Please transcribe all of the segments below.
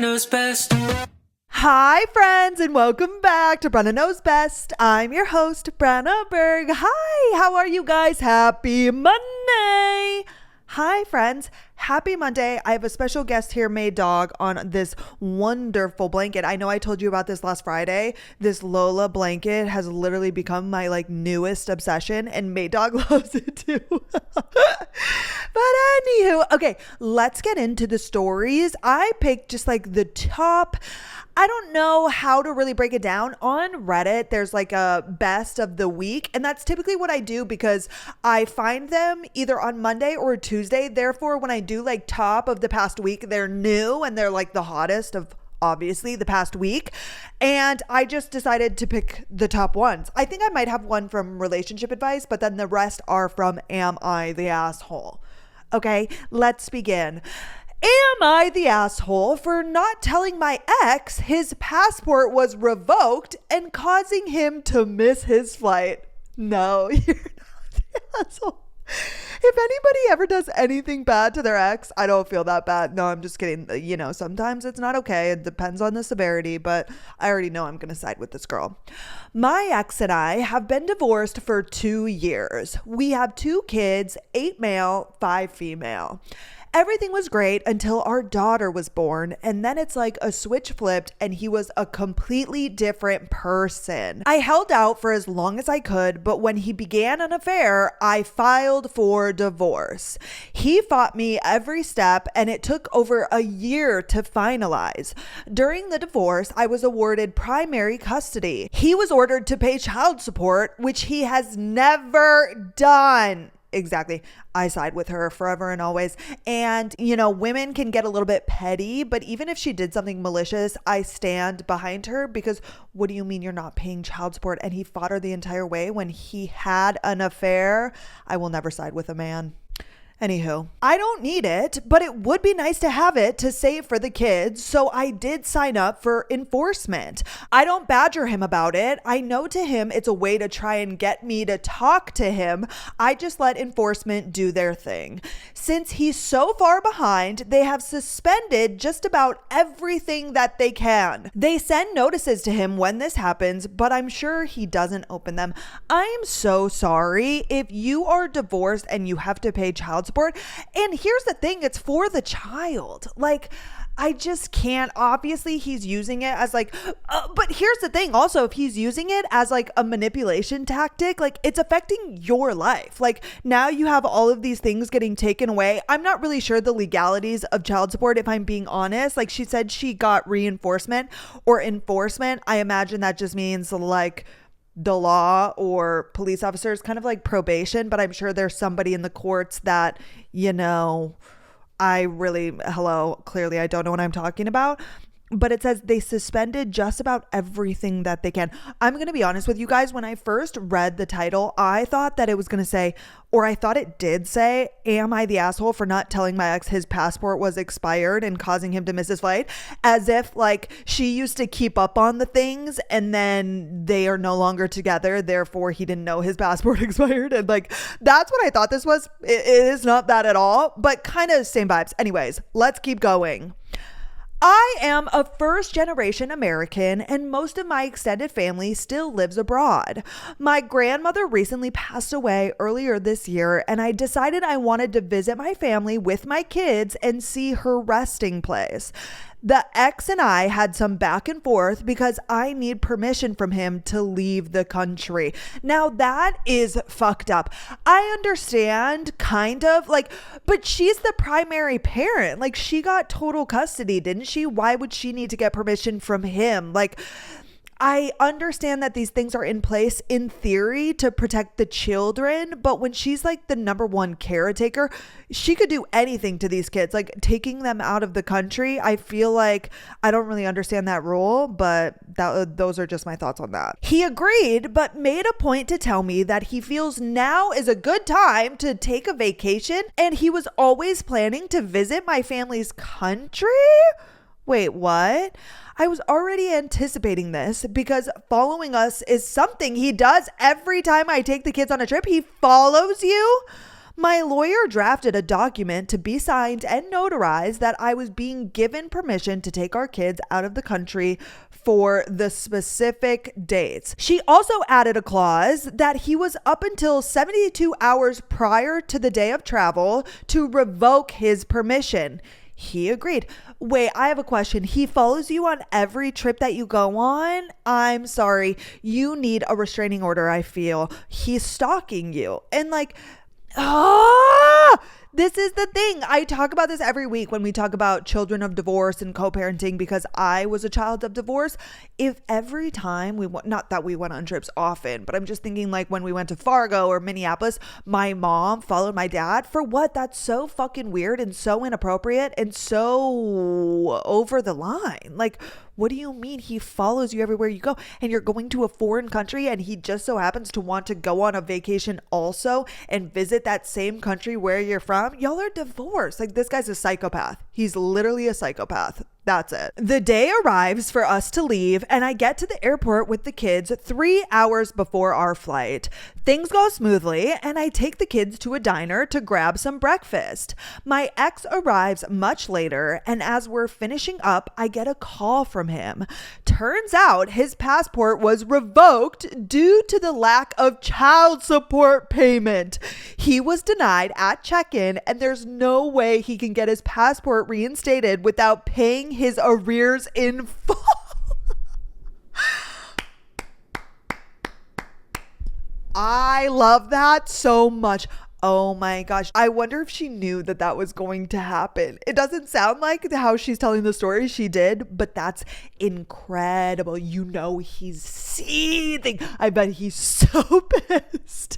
Knows Best. Hi, friends, and welcome back to Brenna Knows Best. I'm your host, Brenna Berg. Hi, how are you guys? Happy Monday. Hi, friends. Happy Monday. I have a special guest here, May Dog, on this wonderful blanket. I know I told you about this last Friday. This Lola blanket has literally become my newest obsession, and May Dog loves it too. But anywho, okay, let's get into the stories. I picked just the top. I don't know how to really break it down. On Reddit, there's a best of the week, and that's typically what I do because I find them either on Monday or Tuesday. Therefore, when I do top of the past week, they're new and they're the hottest of obviously the past week. And I just decided to pick the top ones. I think I might have one from relationship advice, but then the rest are from Am I the Asshole? Okay, let's begin. Am I the asshole for not telling my ex his passport was revoked and causing him to miss his flight? No, you're not the asshole. If anybody ever does anything bad to their ex, I don't feel that bad. No, I'm just kidding. Sometimes it's not okay. It depends on the severity, but I already know I'm going to side with this girl. My ex and I have been divorced for 2 years. We have 2 kids, 8 male, 5 female. Everything was great until our daughter was born, and then it's like a switch flipped and he was a completely different person. I held out for as long as I could, but when he began an affair, I filed for divorce. He fought me every step, and it took over a year to finalize. During the divorce, I was awarded primary custody. He was ordered to pay child support, which he has never done. Exactly. I side with her forever and always. And, women can get a little bit petty, but even if she did something malicious, I stand behind her because what do you mean you're not paying child support? And he fought her the entire way when he had an affair. I will never side with a man. Anywho, I don't need it, but it would be nice to have it to save for the kids, so I did sign up for enforcement. I don't badger him about it. I know to him it's a way to try and get me to talk to him. I just let enforcement do their thing. Since he's so far behind, they have suspended just about everything that they can. They send notices to him when this happens, but I'm sure he doesn't open them. I'm so sorry if you are divorced and you have to pay child support. And here's the thing, it's for the child. I just can't. Obviously he's using it as but here's the thing also, if he's using it as a manipulation tactic, it's affecting your life. Now you have all of these things getting taken away. I'm not really sure the legalities of child support, if I'm being honest. She said she got reinforcement or enforcement. I imagine that just means the law or police officers, kind of like probation, but I'm sure there's somebody in the courts that, clearly I don't know what I'm talking about. But it says they suspended just about everything that they can. I'm going to be honest with you guys. When I first read the title, I thought that it was going to say, or I thought it did say, am I the asshole for not telling my ex his passport was expired and causing him to miss his flight? As if she used to keep up on the things and then they are no longer together. Therefore, he didn't know his passport expired. And that's what I thought this was. It is not that at all, but kind of same vibes. Anyways, let's keep going. I am a first-generation American, and most of my extended family still lives abroad. My grandmother recently passed away earlier this year, and I decided I wanted to visit my family with my kids and see her resting place. The ex and I had some back and forth because I need permission from him to leave the country. Now that is fucked up. I understand kind of but she's the primary parent. She got total custody, didn't she? Why would she need to get permission from him? I understand that these things are in place in theory to protect the children, but when she's the number one caretaker, she could do anything to these kids. Taking them out of the country, I feel I don't really understand that rule, but those are just my thoughts on that. He agreed, but made a point to tell me that he feels now is a good time to take a vacation, and he was always planning to visit my family's country. Wait, what? I was already anticipating this because following us is something he does every time I take the kids on a trip. He follows you. My lawyer drafted a document to be signed and notarized that I was being given permission to take our kids out of the country for the specific dates. She also added a clause that he was up until 72 hours prior to the day of travel to revoke his permission. He agreed. Wait, I have a question. He follows you on every trip that you go on? I'm sorry. You need a restraining order, I feel. He's stalking you. And like, this is the thing. I talk about this every week when we talk about children of divorce and co-parenting, because I was a child of divorce. If every time not that we went on trips often, but I'm just thinking like when we went to Fargo or Minneapolis, my mom followed my dad, for what? That's so fucking weird and so inappropriate and so over the line. Like, what do you mean he follows you everywhere you go? And you're going to a foreign country and he just so happens to want to go on a vacation also and visit that same country where you're from? Y'all are divorced. Like, this guy's a psychopath. He's literally a psychopath. That's it. The day arrives for us to leave, and I get to the airport with the kids 3 hours before our flight. Things go smoothly, and I take the kids to a diner to grab some breakfast. My ex arrives much later, and as we're finishing up, I get a call from him. Turns out his passport was revoked due to the lack of child support payment. He was denied at check-in, and there's no way he can get his passport reinstated without paying his arrears in full. I love that so much. Oh my gosh. I wonder if she knew that that was going to happen. It doesn't sound like how she's telling the story she did, but that's incredible. You know, he's seething. I bet he's so pissed.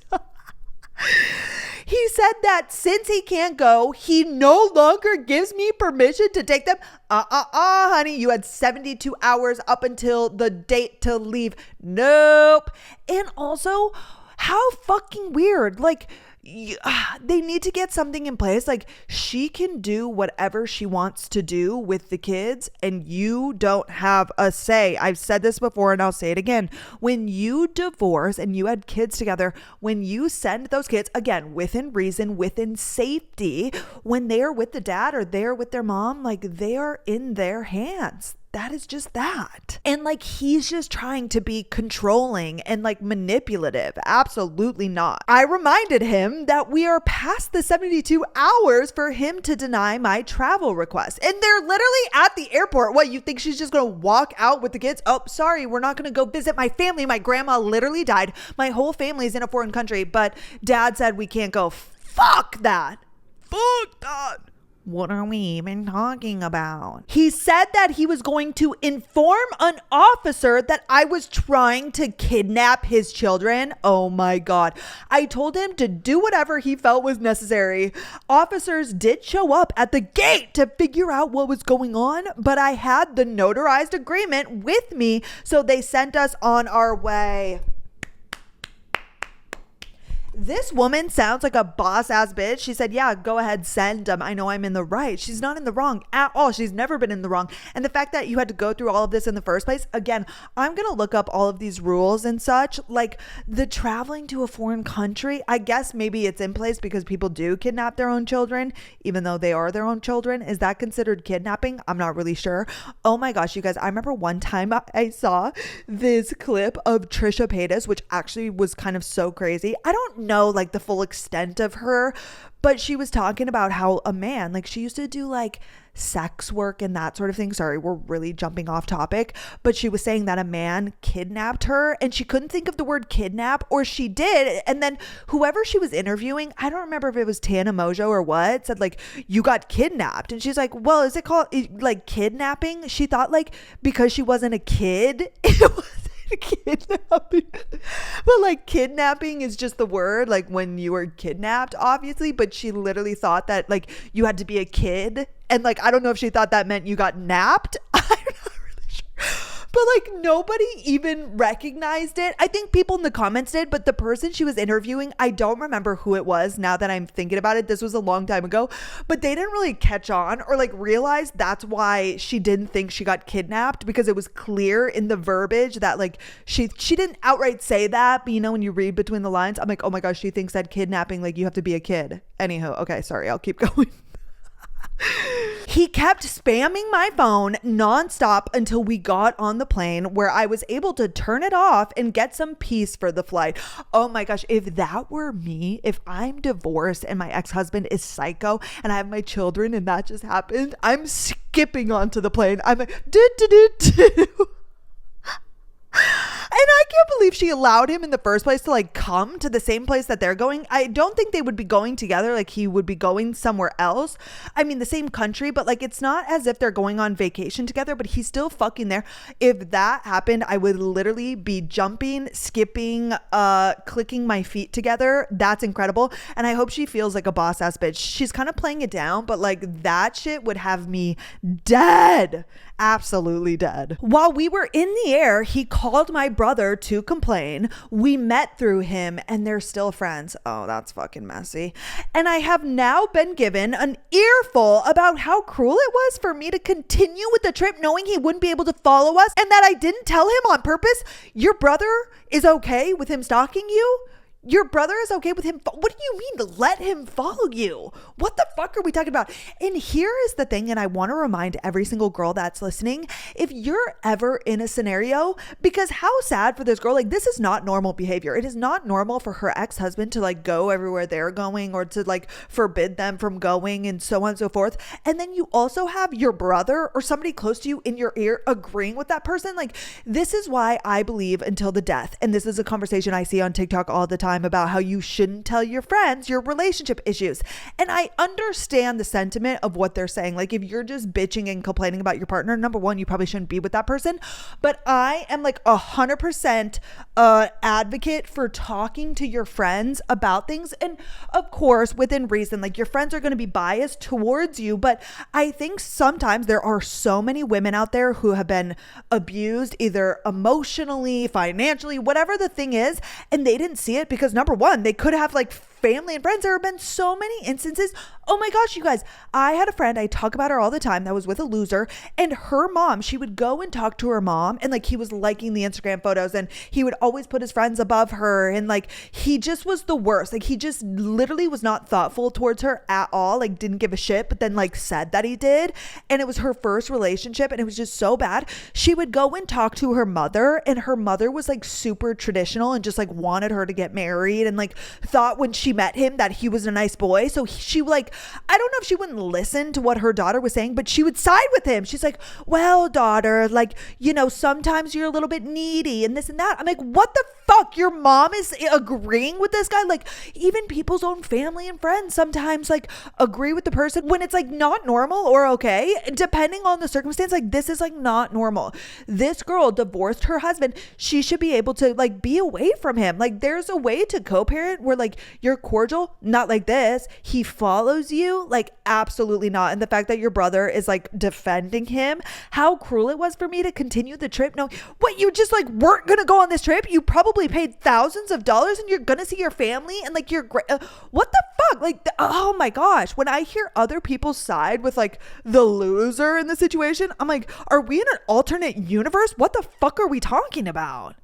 He said that since he can't go, he no longer gives me permission to take them. Honey, you had 72 hours up until the date to leave. Nope. And also, how fucking weird. Like, they need to get something in place. Like, she can do whatever she wants to do with the kids and you don't have a say. I've said this before and I'll say it again. When you divorce and you had kids together, when you send those kids, again, within reason, within safety, when they are with the dad or they're with their mom, like, they are in their hands. That is just that. And like, he's just trying to be controlling and like manipulative. Absolutely not. I reminded him that we are past the 72 hours for him to deny my travel request. And they're literally at the airport. What, you think she's just going to walk out with the kids? Oh, sorry, we're not going to go visit my family. My grandma literally died. My whole family is in a foreign country, but dad said we can't go. Fuck that. Fuck that. What are we even talking about? He said that he was going to inform an officer that I was trying to kidnap his children. Oh my God. I told him to do whatever he felt was necessary. Officers did show up at the gate to figure out what was going on, but I had the notarized agreement with me, so they sent us on our way. This woman sounds like a boss ass bitch. She said, yeah, go ahead, send them. I know I'm in the right. She's not in the wrong at all. She's never been in the wrong. And the fact that you had to go through all of this in the first place, again, I'm going to look up all of these rules and such. Like the traveling to a foreign country, I guess maybe it's in place because people do kidnap their own children, even though they are their own children. Is that considered kidnapping? I'm not really sure. Oh my gosh, you guys, I remember one time I saw this clip of Trisha Paytas, which actually was kind of so crazy. I don't know like the full extent of her, but she was talking about how a man, like she used to do like sex work and that sort of thing. Sorry, we're really jumping off topic, but she was saying that a man kidnapped her and she couldn't think of the word kidnap, or she did. And then whoever she was interviewing, I don't remember if it was Tana Mojo or what, said like, you got kidnapped. And she's like, well, is it called like kidnapping? She thought like because she wasn't a kid, it was kidnapping. But like kidnapping is just the word, like when you were kidnapped, obviously, but she literally thought that like you had to be a kid, and like I don't know if she thought that meant you got napped. I'm not really sure. But like nobody even recognized it. I think people in the comments did, but the person she was interviewing, I don't remember who it was now that I'm thinking about it. This was a long time ago, but they didn't really catch on or like realize that's why she didn't think she got kidnapped, because it was clear in the verbiage that like she didn't outright say that, but you know, when you read between the lines, I'm like, oh my gosh, she thinks that kidnapping, like you have to be a kid. Anywho, okay, sorry, I'll keep going. He kept spamming my phone nonstop until we got on the plane, where I was able to turn it off and get some peace for the flight. Oh my gosh, if that were me, if I'm divorced and my ex-husband is psycho and I have my children and that just happened, I'm skipping onto the plane. I'm like, do. And I can't believe she allowed him in the first place to like come to the same place that they're going. I don't think they would be going together. Like he would be going somewhere else. I mean, the same country, but like it's not as if they're going on vacation together, but he's still fucking there. If that happened, I would literally be jumping, skipping, clicking my feet together. That's incredible. And I hope she feels like a boss ass bitch. She's kind of playing it down, but like that shit would have me dead. Absolutely dead. While we were in the air, he called my brother to complain. We met through him and they're still friends. Oh, that's fucking messy. And I have now been given an earful about how cruel it was for me to continue with the trip knowing he wouldn't be able to follow us, and that I didn't tell him on purpose. Your brother is okay with him stalking you? Your brother is okay with him? What do you mean to let him follow you? What the fuck are we talking about? And here is the thing, and I want to remind every single girl that's listening, if you're ever in a scenario, because how sad for this girl, like this is not normal behavior. It is not normal for her ex-husband to like go everywhere they're going or to like forbid them from going and so on and so forth. And then you also have your brother or somebody close to you in your ear agreeing with that person. Like this is why I believe until the death, and this is a conversation I see on TikTok all the time, about how you shouldn't tell your friends your relationship issues. And I understand the sentiment of what they're saying. Like if you're just bitching and complaining about your partner, number one, you probably shouldn't be with that person. But I am like 100% advocate for talking to your friends about things. And of course, within reason, like your friends are going to be biased towards you. But I think sometimes there are so many women out there who have been abused, either emotionally, financially, whatever the thing is, and they didn't see it because number one, they could have like family and friends. There have been so many instances. Oh my gosh, you guys, I had a friend, I talk about her all the time, that was with a loser, and her mom, she would go and talk to her mom, and like he was liking the Instagram photos and he would always put his friends above her, and like he just was the worst. Like he just literally was not thoughtful towards her at all, like didn't give a shit, but then like said that he did. And it was her first relationship and it was just so bad. She would go and talk to her mother, and her mother was like super traditional and just like wanted her to get married, and like thought when she met him that he was a nice boy. So she like, I don't know if she wouldn't listen to what her daughter was saying, but she would side with him. She's like, well, daughter, like, you know, sometimes you're a little bit needy and this and that. I'm like, what the fuck? Your mom is agreeing with this guy? Like even people's own family and friends sometimes like agree with the person when it's like not normal or okay, depending on the circumstance. Like this is like not normal. This girl divorced her husband. She should be able to like be away from him. Like there's a way to co-parent where like you're cordial, not like this. He follows you, like absolutely not. And the fact that your brother is like defending him, how cruel it was for me to continue the trip. No, what, you just like weren't gonna go on this trip? You probably paid thousands of dollars and you're gonna see your family and like you're great. What the fuck? Like, oh my gosh, when I hear other people side with like the loser in the situation, I'm like, are we in an alternate universe? What the fuck are we talking about?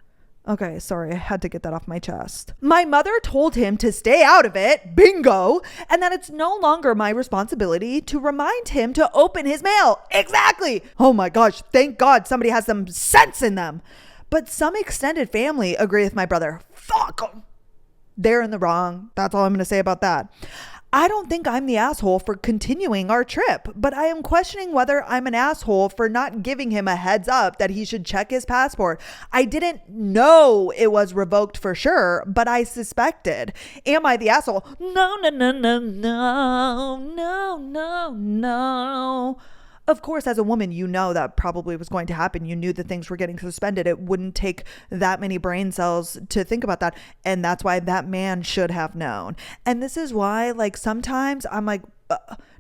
Okay, sorry, I had to get that off my chest. My mother told him to stay out of it, bingo, and that it's no longer my responsibility to remind him to open his mail. Exactly. Oh my gosh, thank God somebody has some sense in them. But some extended family agree with my brother. Fuck 'em. They're in the wrong. That's all I'm going to say about that. I don't think I'm the asshole for continuing our trip, but I am questioning whether I'm an asshole for not giving him a heads up that he should check his passport. I didn't know it was revoked for sure, but I suspected. Am I the asshole? No, no, no, no, no, no, no, no. Of course, as a woman, you know that probably was going to happen. You knew that things were getting suspended. It wouldn't take that many brain cells to think about that. And that's why that man should have known. And this is why, like, sometimes I'm like,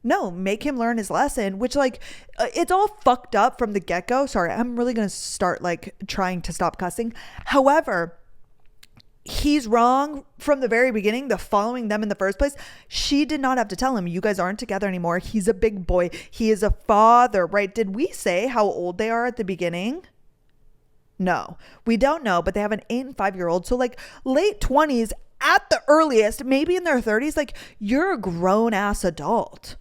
no, make him learn his lesson, which like it's all fucked up from the get-go. Sorry, I'm really going to start like trying to stop cussing. However, he's wrong from the very beginning, the following them in the first place. She did not have to tell him, you guys aren't together anymore. He's a big boy. He is a father, right? Did we say how old they are at the beginning? No, we don't know, but they have an 8 and 5-year-old. So like late 20s at the earliest, maybe in their 30s, like you're a grown ass adult.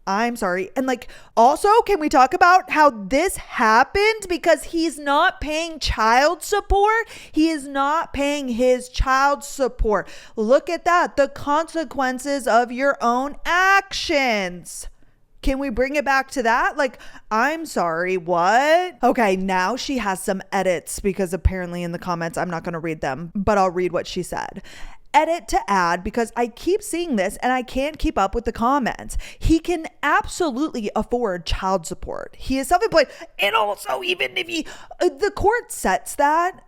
I'm sorry. And like, also, can we talk about how this happened? Because he's not paying child support. He is not paying his child support. Look at that. The consequences of your own actions. Can we bring it back to that? Like, I'm sorry, what? Okay, now she has some edits because apparently in the comments, I'm not going to read them, but I'll read what she said. Edit to add, because I keep seeing this and I can't keep up with the comments. He can absolutely afford child support. He is self-employed. And also, even if the court sets that,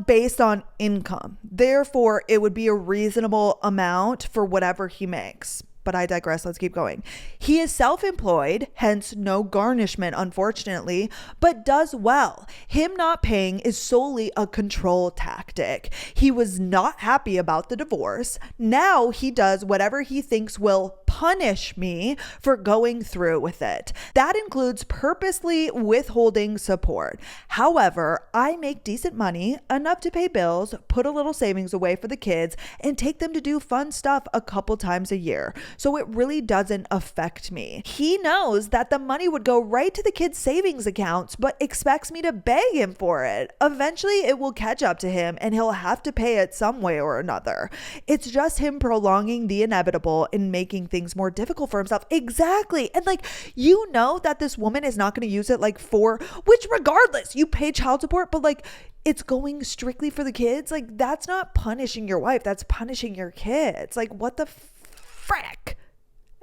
based on income. Therefore, it would be a reasonable amount for whatever he makes. But I digress. Let's keep going. He is self-employed, hence no garnishment, unfortunately, but does well. Him not paying is solely a control tactic. He was not happy about the divorce. Now he does whatever he thinks will punish me for going through with it. That includes purposely withholding support. However, I make decent money, enough to pay bills, put a little savings away for the kids, and take them to do fun stuff a couple times a year. So it really doesn't affect me. He knows that the money would go right to the kids' savings accounts, but expects me to beg him for it. Eventually, it will catch up to him and he'll have to pay it some way or another. It's just him prolonging the inevitable and making things more difficult for himself. Exactly. And like, that this woman is not going to use it like which regardless, you pay child support, but like, it's going strictly for the kids. Like, that's not punishing your wife. That's punishing your kids. Like, what the frick?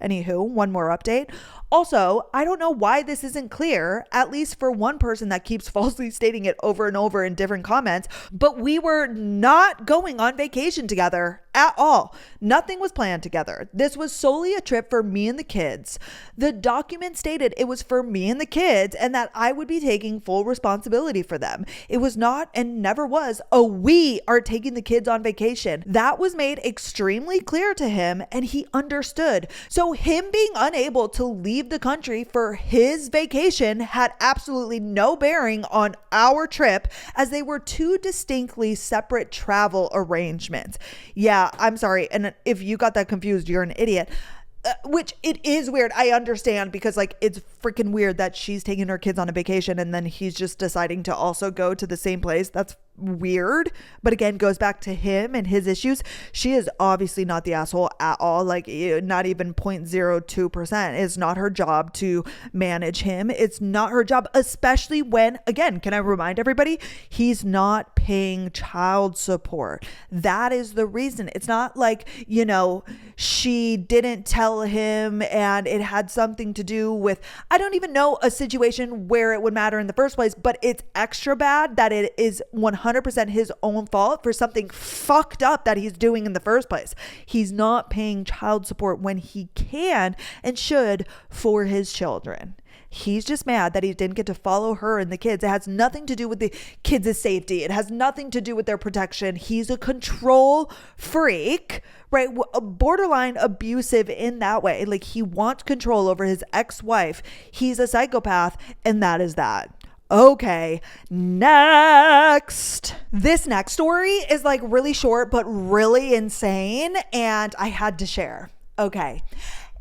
Anywho, one more update. Also, I don't know why this isn't clear, at least for one person that keeps falsely stating it over and over in different comments, but we were not going on vacation together at all. Nothing was planned together. This was solely a trip for me and the kids. The document stated it was for me and the kids and that I would be taking full responsibility for them. It was not and never was we are taking the kids on vacation. That was made extremely clear to him and he understood. So him being unable to leave the country for his vacation had absolutely no bearing on our trip, as they were two distinctly separate travel arrangements. Yeah, I'm sorry. And if you got that confused, you're an idiot. Which it is weird. I understand, because like it's freaking weird that she's taking her kids on a vacation and then he's just deciding to also go to the same place. That's weird. But again, goes back to him and his issues. She is obviously not the asshole at all. Like not even 0.02%. It's not her job to manage him. It's not her job, especially when, again, can I remind everybody, he's not paying child support. That is the reason. It's not like, she didn't tell him and it had something to do with, I don't even know a situation where it would matter in the first place, but it's extra bad that it is 100% his own fault for something fucked up that he's doing in the first place. He's not paying child support when he can and should for his children. He's just mad that he didn't get to follow her and the kids. It has nothing to do with the kids' safety. It has nothing to do with their protection. He's a control freak, right? Borderline abusive in that way. Like, he wants control over his ex-wife. He's a psychopath, and that is that. Okay, next. This next story is like really short, but really insane, and I had to share. Okay.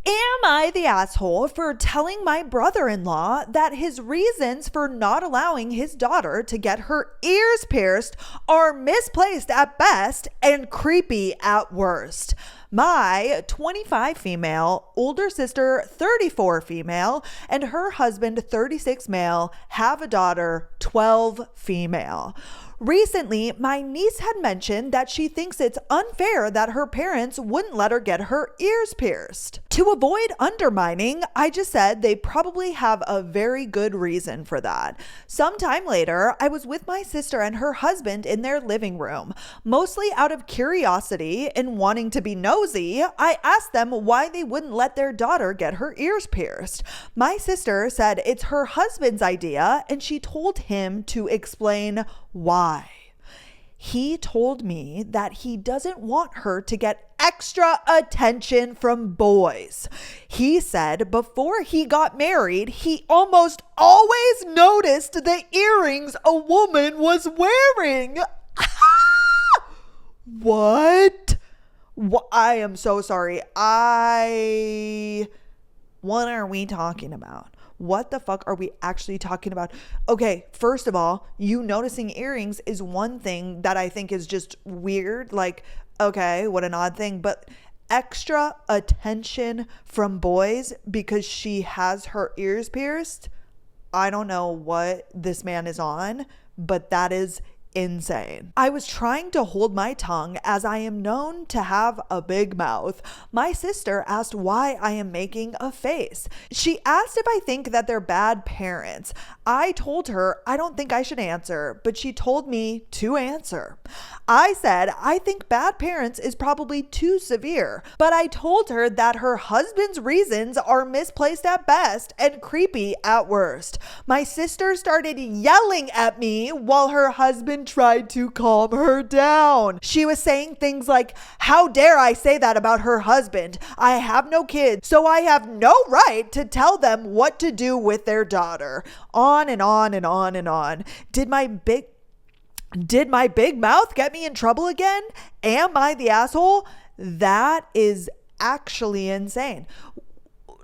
Am I the asshole for telling my brother-in-law that his reasons for not allowing his daughter to get her ears pierced are misplaced at best and creepy at worst? My 25 female, older sister 34 female, and her husband 36 male have a daughter 12 female. Recently, my niece had mentioned that she thinks it's unfair that her parents wouldn't let her get her ears pierced. To avoid undermining, I just said they probably have a very good reason for that. Sometime later, I was with my sister and her husband in their living room. Mostly out of curiosity and wanting to be nosy, I asked them why they wouldn't let their daughter get her ears pierced. My sister said it's her husband's idea, and she told him to explain why. He told me that he doesn't want her to get extra attention from boys. He said before he got married, he almost always noticed the earrings a woman was wearing. What? I am so sorry. What are we talking about? What the fuck are we actually talking about? Okay, first of all, you noticing earrings is one thing that I think is just weird. Like, okay, what an odd thing. But extra attention from boys because she has her ears pierced, I don't know what this man is on, but that is insane. I was trying to hold my tongue as I am known to have a big mouth. My sister asked why I am making a face. She asked if I think that they're bad parents. I told her I don't think I should answer, but she told me to answer. I said I think bad parents is probably too severe, but I told her that her husband's reasons are misplaced at best and creepy at worst. My sister started yelling at me while her husband tried to calm her down. She was saying things like, "How dare I say that about her husband? I have no kids, so I have no right to tell them what to do with their daughter." On and on and on and on. Did my big mouth get me in trouble again? Am I the asshole? That is actually insane.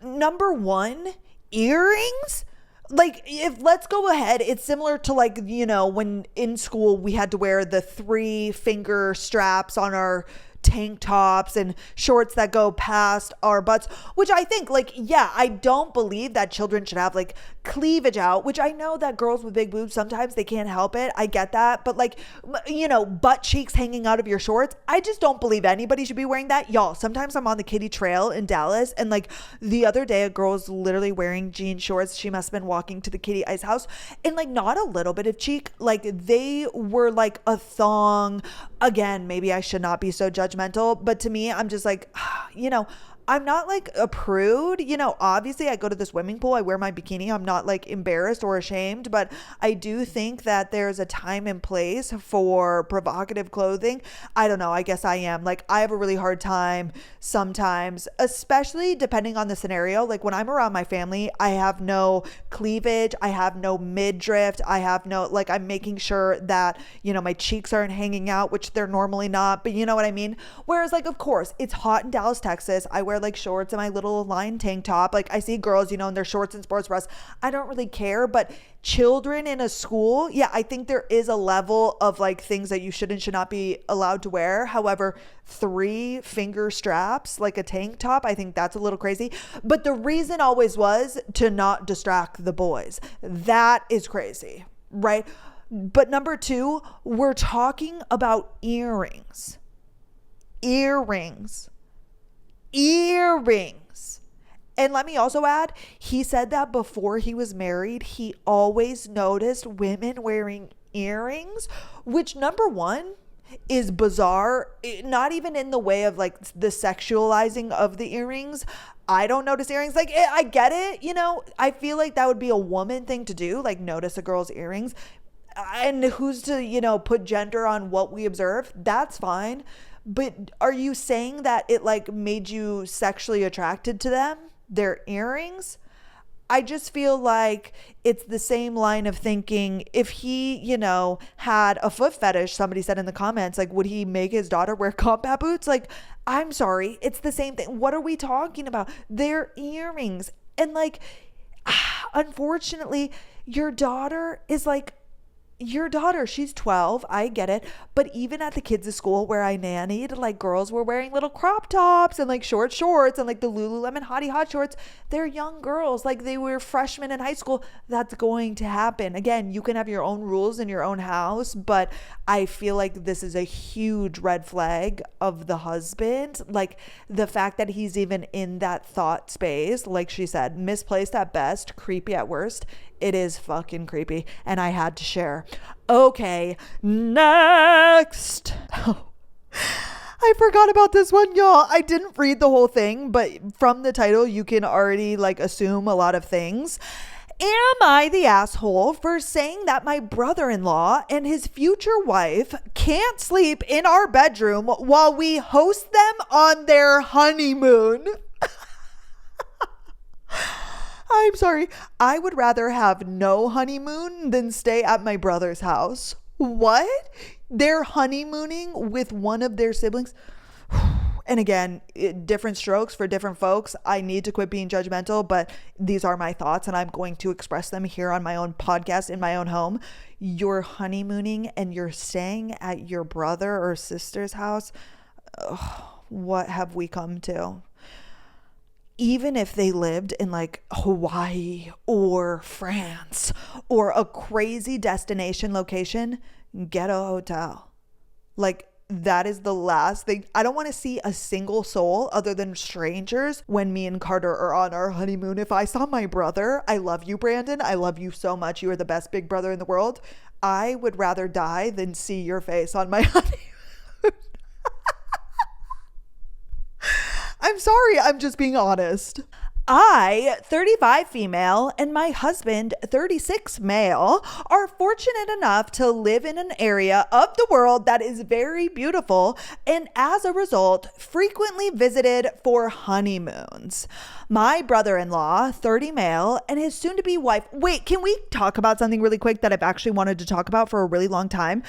Number one, earrings? Like, if let's go ahead, it's similar to like, when in school we had to wear the 3-finger straps on our tank tops and shorts that go past our butts, which I think I don't believe that children should have like cleavage out, which I know that girls with big boobs, sometimes they can't help it. I get that. But butt cheeks hanging out of your shorts, I just don't believe anybody should be wearing that. Y'all, sometimes I'm on the kiddie trail in Dallas and the other day a girl's literally wearing jean shorts. She must have been walking to the kitty ice house and not a little bit of cheek. They were like a thong. Again, maybe I should not be so judgmental, but to me, I'm just I'm not like a prude, obviously I go to the swimming pool, I wear my bikini. I'm not embarrassed or ashamed, but I do think that there's a time and place for provocative clothing. I don't know. I guess I am I have a really hard time sometimes, especially depending on the scenario. When I'm around my family, I have no cleavage. I have no midriff. I have no, I'm making sure that, my cheeks aren't hanging out, which they're normally not, but you know what I mean? Whereas of course it's hot in Dallas, Texas. I wear shorts and my little lined tank top. I see girls, in their shorts and sports bras. I don't really care, but children in a school, yeah, I think there is a level of things that you should and should not be allowed to wear. However, 3-finger straps, like a tank top, I think that's a little crazy. But the reason always was to not distract the boys. That is crazy, right? But number 2, we're talking about earrings. And let me also add, he said that before he was married, he always noticed women wearing earrings, which number 1 is bizarre, not even in the way of the sexualizing of the earrings. I don't notice earrings. I get it, I feel that would be a woman thing to do, notice a girl's earrings. And who's to, put gender on what we observe? That's fine. But are you saying that it made you sexually attracted to them, their earrings? I just feel it's the same line of thinking. If he, had a foot fetish, somebody said in the comments, would he make his daughter wear combat boots? I'm sorry, it's the same thing. What are we talking about? Their earrings. And unfortunately, your daughter is your daughter, she's 12. I get it. But even at the kids' school where I nannied, like girls were wearing little crop tops and like short shorts and like the Lululemon Hottie Hot shorts. They're young girls. Like they were freshmen in high school. That's going to happen. Again, you can have your own rules in your own house, but I feel like this is a huge red flag of the husband. Like the fact that he's even in that thought space, like she said, misplaced at best, creepy at worst. It is fucking creepy, and I had to share. Okay, next. Oh, I forgot about this one, y'all. I didn't read the whole thing, but from the title, you can already like assume a lot of things. Am I the asshole for saying that my brother-in-law and his future wife can't sleep in our bedroom while we host them on their honeymoon? I'm sorry. I would rather have no honeymoon than stay at my brother's house. What? They're honeymooning with one of their siblings? And again, different strokes for different folks. I need to quit being judgmental, but these are my thoughts and I'm going to express them here on my own podcast in my own home. You're honeymooning and you're staying at your brother or sister's house. Ugh, what have we come to? Even if they lived in like Hawaii or France or a crazy destination location, get a hotel. Like that is the last thing. I don't want to see a single soul other than strangers when me and Carter are on our honeymoon. If I saw my brother, I love you, Brandon. I love you so much. You are the best big brother in the world. I would rather die than see your face on my honeymoon. I'm sorry, I'm just being honest. I, 35 female, and my husband, 36 male, are fortunate enough to live in an area of the world that is very beautiful and as a result, frequently visited for honeymoons. My brother-in-law, 30 male, and his soon-to-be wife. Wait, can we talk about something really quick that I've actually wanted to talk about for a really long time?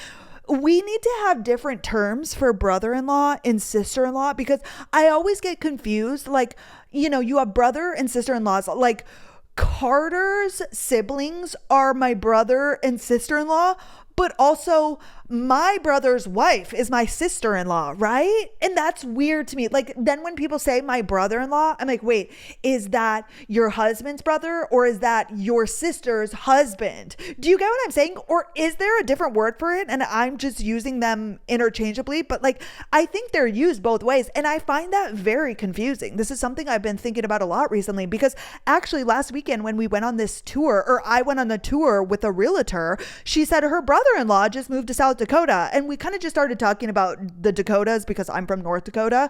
We need to have different terms for brother-in-law and sister-in-law because I always get confused. Like, you know, you have brother and sister-in-laws. Like Carter's siblings are my brother and sister-in-law, but also my brother's wife is my sister-in-law, right? And that's weird to me. Like then when people say my brother-in-law, I'm like, wait, is that your husband's brother or is that your sister's husband? Do you get what I'm saying? Or is there a different word for it and I'm just using them interchangeably? But like, I think they're used both ways. And I find that very confusing. This is something I've been thinking about a lot recently because actually last weekend when we went on this tour, or I went on the tour with a realtor, she said her brother-in-law just moved to South Dakota. And we kind of just started talking about the Dakotas because I'm from North Dakota.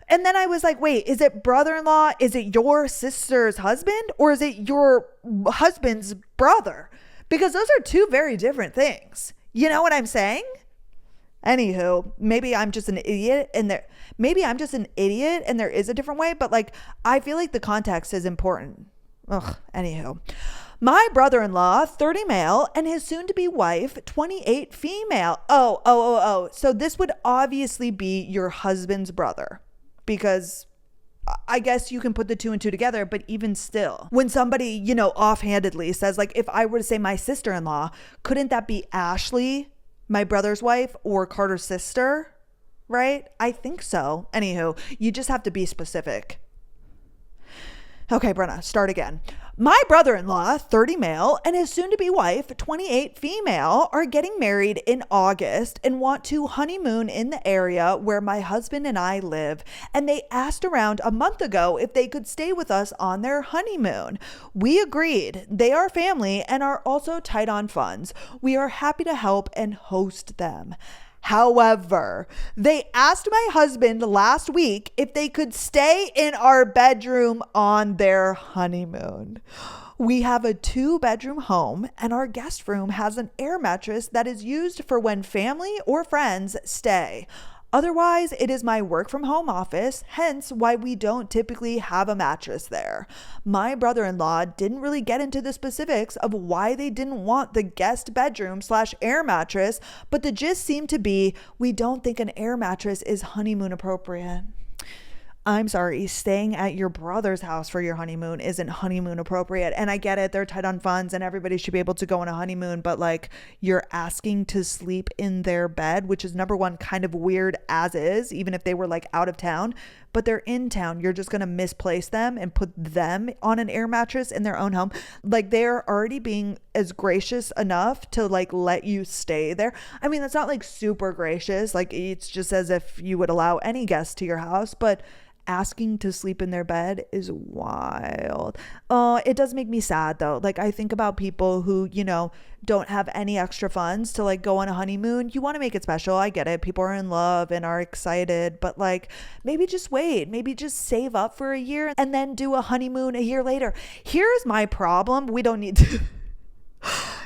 And then I was like, wait, is it brother-in-law? Is it your sister's husband? Or is it your husband's brother? Because those are two very different things. You know what I'm saying? Anywho, maybe I'm just an idiot and there is a different way, but like, I feel like the context is important. Ugh, anywho. My brother-in-law, 30 male, and his soon-to-be wife, 28 female. Oh. So this would obviously be your husband's brother because I guess you can put the two and two together, but even still, when somebody, you know, offhandedly says like, if I were to say my sister-in-law, couldn't that be Ashley, my brother's wife, or Carter's sister? Right? I think so. Anywho, you just have to be specific. Okay, Brenna, start again. My brother-in-law, 30 male, and his soon-to-be wife, 28 female, are getting married in August and want to honeymoon in the area where my husband and I live. And they asked around a month ago if they could stay with us on their honeymoon. We agreed. They are family and are also tight on funds. We are happy to help and host them. However, they asked my husband last week if they could stay in our bedroom on their honeymoon. We have a 2-bedroom home and our guest room has an air mattress that is used for when family or friends stay. Otherwise, it is my work from home office, hence why we don't typically have a mattress there. My brother-in-law didn't really get into the specifics of why they didn't want the guest bedroom / air mattress, but the gist seemed to be, we don't think an air mattress is honeymoon appropriate. I'm sorry, staying at your brother's house for your honeymoon isn't honeymoon appropriate. And I get it, they're tight on funds and everybody should be able to go on a honeymoon, but like you're asking to sleep in their bed, which is number one, kind of weird as is, even if they were like out of town, but they're in town. You're just going to misplace them and put them on an air mattress in their own home. Like they're already being as gracious enough to like let you stay there. I mean, that's not like super gracious. Like it's just as if you would allow any guest to your house, but asking to sleep in their bed is wild. It does make me sad though. Like I think about people who, you know, don't have any extra funds to like go on a honeymoon. You want to make it special. I get it. People are in love and are excited, but like maybe just wait, maybe just save up for a year and then do a honeymoon a year later. Here's my problem. We don't need to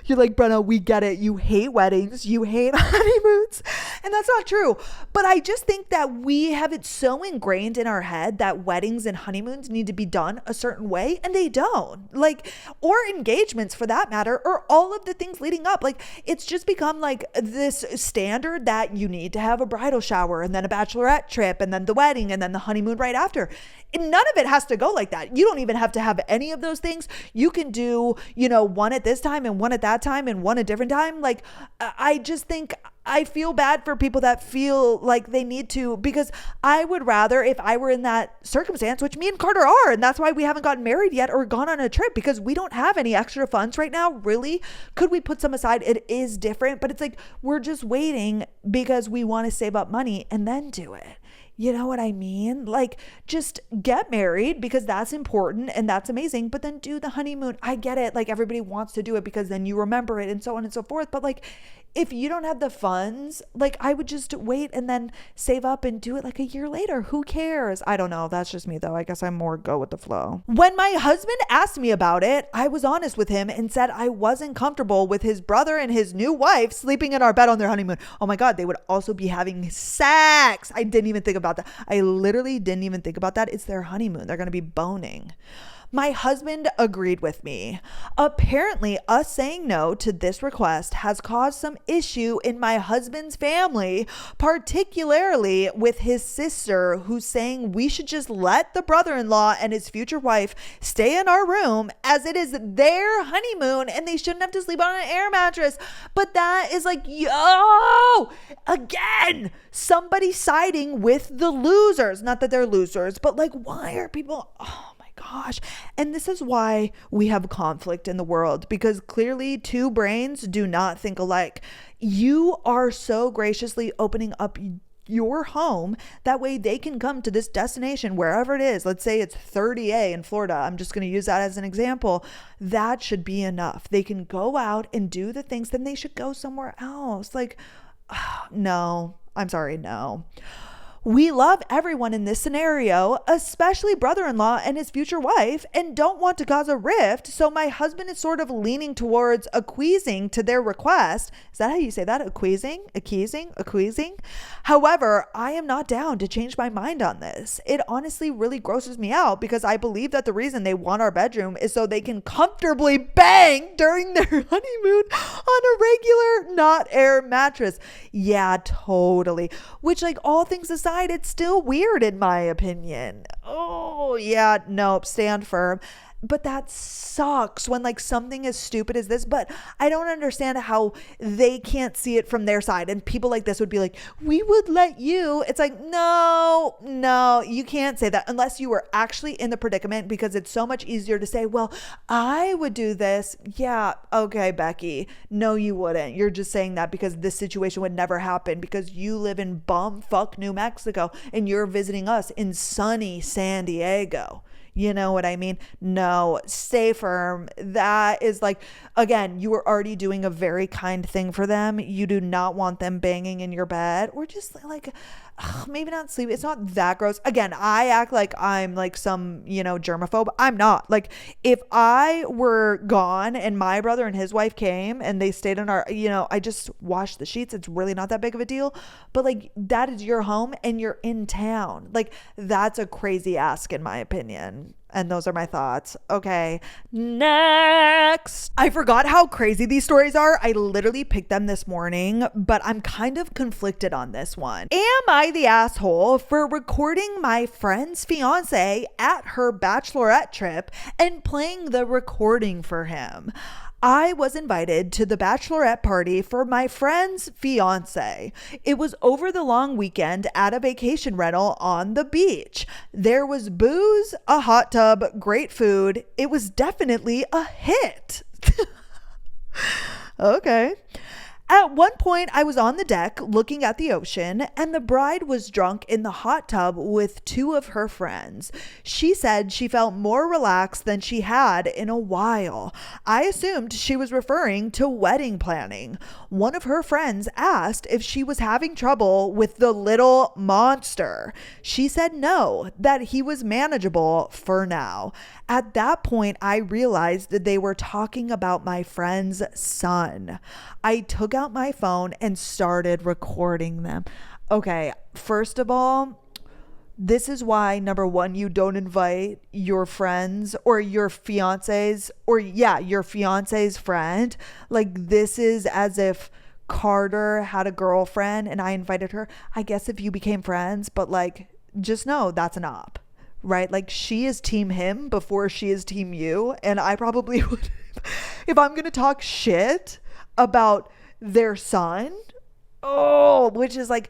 You're like, Brenna, we get it. You hate weddings. You hate honeymoons. And that's not true. But I just think that we have it so ingrained in our head that weddings and honeymoons need to be done a certain way. And they don't. Like, or engagements for that matter, or all of the things leading up. Like, it's just become like this standard that you need to have a bridal shower and then a bachelorette trip and then the wedding and then the honeymoon right after. And none of it has to go like that. You don't even have to have any of those things. You can do, you know, one at this time and one at that time and one a different time. Like, I just think I feel bad for people that feel like they need to, because I would rather, if I were in that circumstance, which me and Carter are, and that's why we haven't gotten married yet or gone on a trip, because we don't have any extra funds right now. Really? Could we put some aside? It is different, but it's like, we're just waiting because we want to save up money and then do it. You know what I mean? Like, just get married because that's important and that's amazing, but then do the honeymoon. I get it. Like, everybody wants to do it because then you remember it and so on and so forth. But like, if you don't have the funds, like, I would just wait and then save up and do it like a year later. Who cares? I don't know. That's just me though. I guess I'm more go with the flow. When my husband asked me about it, I was honest with him and said I wasn't comfortable with his brother and his new wife sleeping in our bed on their honeymoon. Oh my God, they would also be having sex. I didn't even think about that. I literally didn't even think about that. It's their honeymoon. They're going to be boning. My husband agreed with me. Apparently, us saying no to this request has caused some issue in my husband's family, particularly with his sister, who's saying we should just let the brother-in-law and his future wife stay in our room as it is their honeymoon and they shouldn't have to sleep on an air mattress. But that is like, yo, again, somebody siding with the losers. Not that they're losers, but like, why are people... gosh. And this is why we have conflict in the world, because clearly two brains do not think alike. You are so graciously opening up your home. That way they can come to this destination, wherever it is. Let's say it's 30A in Florida. I'm just going to use that as an example. That should be enough. They can go out and do the things, then they should go somewhere else. Like, no, I'm sorry. No. We love everyone in this scenario, especially brother-in-law and his future wife, and don't want to cause a rift. So my husband is sort of leaning towards acquiescing to their request. Is that how you say that? Acquiescing? However, I am not down to change my mind on this. It honestly really grosses me out because I believe that the reason they want our bedroom is so they can comfortably bang during their honeymoon on a regular, not air mattress. Yeah, totally. Which, like, all things aside, it's still weird in my opinion. Oh yeah, nope, stand firm. But that sucks when like something as stupid as this, but I don't understand how they can't see it from their side. And people like this would be like, we would let you. It's like, no, you can't say that unless you were actually in the predicament, because it's so much easier to say, well, I would do this. Yeah. Okay, Becky. No, you wouldn't. You're just saying that because this situation would never happen because you live in bumfuck New Mexico and you're visiting us in sunny San Diego. You know what I mean? No, stay firm. That is like, again, you were already doing a very kind thing for them. You do not want them banging in your bed or just like, maybe not sleep. It's not that gross. Again, I act like I'm like some, germaphobe. I'm not. Like, if I were gone and my brother and his wife came and they stayed in our, I just washed the sheets. It's really not that big of a deal. But like, that is your home and you're in town. Like, that's a crazy ask in my opinion. And those are my thoughts. Okay, next. I forgot how crazy these stories are. I literally picked them this morning, but I'm kind of conflicted on this one. Am I the asshole for recording my friend's fiance at her bachelorette trip and playing the recording for him? I was invited to the bachelorette party for my friend's fiance. It was over the long weekend at a vacation rental on the beach. There was booze, a hot tub, great food. It was definitely a hit. Okay. At one point, I was on the deck looking at the ocean, and the bride was drunk in the hot tub with two of her friends. She said she felt more relaxed than she had in a while. I assumed she was referring to wedding planning. One of her friends asked if she was having trouble with the little monster. She said no, that he was manageable for now. At that point, I realized that they were talking about my friend's son. I took out my phone and started recording them. Okay, first of all, this is why, number one, you don't invite your friends or your fiance's your fiance's friend. Like, this is as if Carter had a girlfriend and I invited her. I guess if you became friends, but like, just know that's an op. Right? Like, she is team him before she is team you. And I probably would, if I'm going to talk shit about their son, which is like,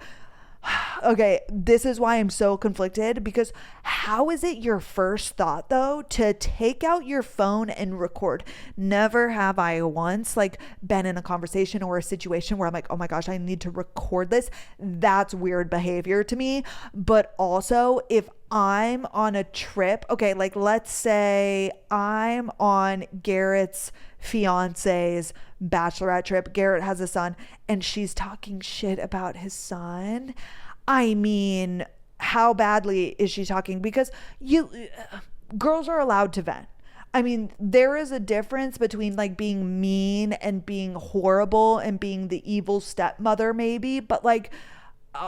okay, this is why I'm so conflicted, because how is it your first thought though to take out your phone and record? Never have I once like been in a conversation or a situation where I'm like, oh my gosh, I need to record this. That's weird behavior to me. But also, if I'm on a trip, okay, like let's say I'm on Garrett's fiance's bachelorette trip. Garrett has a son and she's talking shit about his son. I mean, how badly is she talking? Because girls are allowed to vent. I mean, there is a difference between like being mean and being horrible and being the evil stepmother maybe, but like,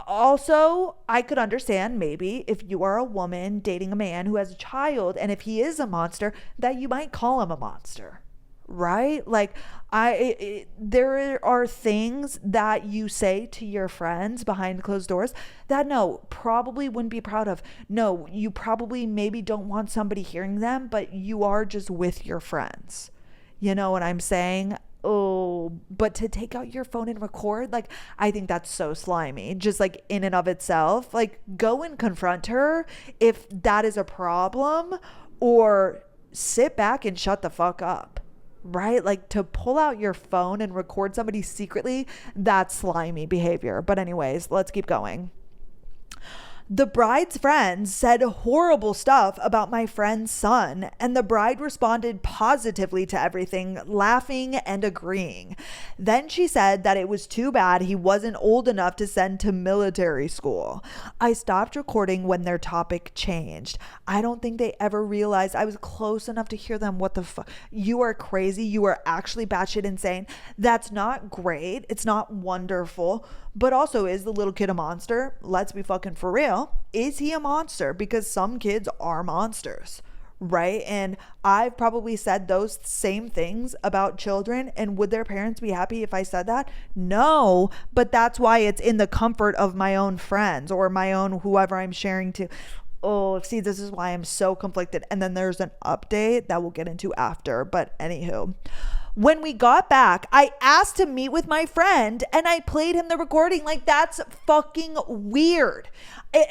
also, I could understand maybe if you are a woman dating a man who has a child and if he is a monster, that you might call him a monster, right? Like, there are things that you say to your friends behind closed doors that no, probably wouldn't be proud of. No, you probably maybe don't want somebody hearing them, but you are just with your friends. You know what I'm saying? Oh, but to take out your phone and record, like, I think that's so slimy, just like in and of itself. Like, go and confront her if that is a problem, or sit back and shut the fuck up, right? Like, to pull out your phone and record somebody secretly, that's slimy behavior. But anyways, let's keep going. The bride's friends said horrible stuff about my friend's son, and the bride responded positively to everything, laughing and agreeing. Then she said that it was too bad he wasn't old enough to send to military school. I stopped recording when their topic changed. I don't think they ever realized I was close enough to hear them. What the fuck? You are crazy. You are actually batshit insane. That's not great. It's not wonderful. But also, is the little kid a monster? Let's be fucking for real. Is he a monster? Because some kids are monsters, right? And I've probably said those same things about children. And would their parents be happy if I said that? No, but that's why it's in the comfort of my own friends or my own whoever I'm sharing to. Oh, see, this is why I'm so conflicted. And then there's an update that we'll get into after. But anywho, when we got back, I asked to meet with my friend and I played him the recording. Like, that's fucking weird.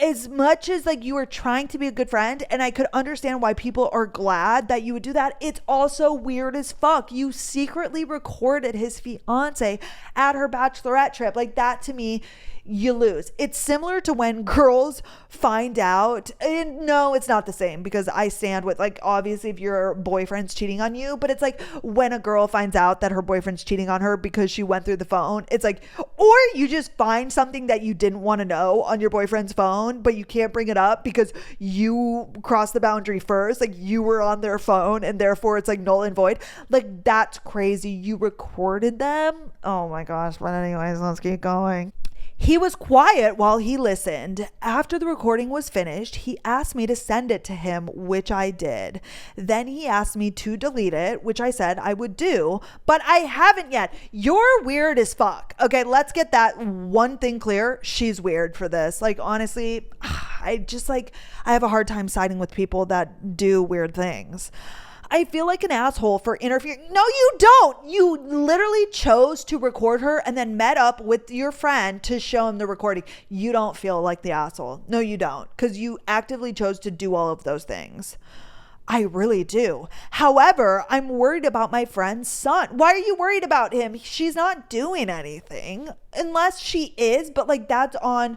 As much as like you were trying to be a good friend, and I could understand why people are glad that you would do that, it's also weird as fuck. You secretly recorded his fiance at her bachelorette trip. Like, that to me, you lose. It's similar to when girls find out, and no, it's not the same, because I stand with, like, obviously if your boyfriend's cheating on you, but it's like when a girl finds out that her boyfriend's cheating on her because she went through the phone, it's like, or you just find something that you didn't want to know on your boyfriend's phone, but you can't bring it up because you crossed the boundary first, like you were on their phone and therefore it's like null and void. Like, that's crazy. You recorded them. Oh my gosh. But anyways, let's keep going. He was quiet while he listened. After the recording was finished, he asked me to send it to him, which I did. Then he asked me to delete it, which I said I would do, but I haven't yet. You're weird as fuck. Okay, let's get that one thing clear. She's weird for this. Like, honestly, I have a hard time siding with people that do weird things. I feel like an asshole for interfering. No, you don't. You literally chose to record her and then met up with your friend to show him the recording. You don't feel like the asshole. No, you don't. Because you actively chose to do all of those things. I really do. However, I'm worried about my friend's son. Why are you worried about him? She's not doing anything unless she is, but like that's on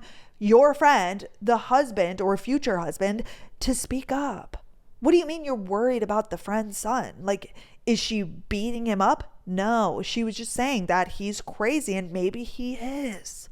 your friend, the husband or future husband, to speak up. What do you mean you're worried about the friend's son? Like, is she beating him up? No, she was just saying that he's crazy and maybe he is.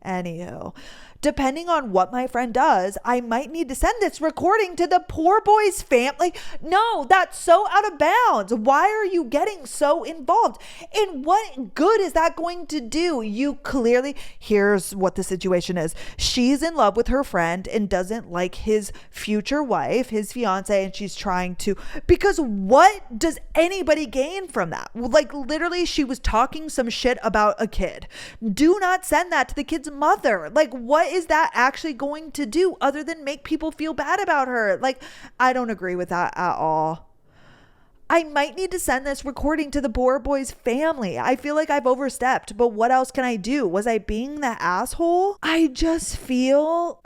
Anywho, depending on what my friend does, I might need to send this recording to the poor boy's family. No, that's so out of bounds. Why are you getting so involved? And what good is that going to do? You clearly, here's what the situation is. She's in love with her friend and doesn't like his future wife, his fiance, and she's trying to, because what does anybody gain from that? Like literally she was talking some shit about a kid. Do not send that to the kid's mother. Like, what is that actually going to do other than make people feel bad about her? Like, I don't agree with that at all. I might need to send this recording to the poor boy's family. I feel like I've overstepped, but what else can I do? Was I being the asshole? I just feel,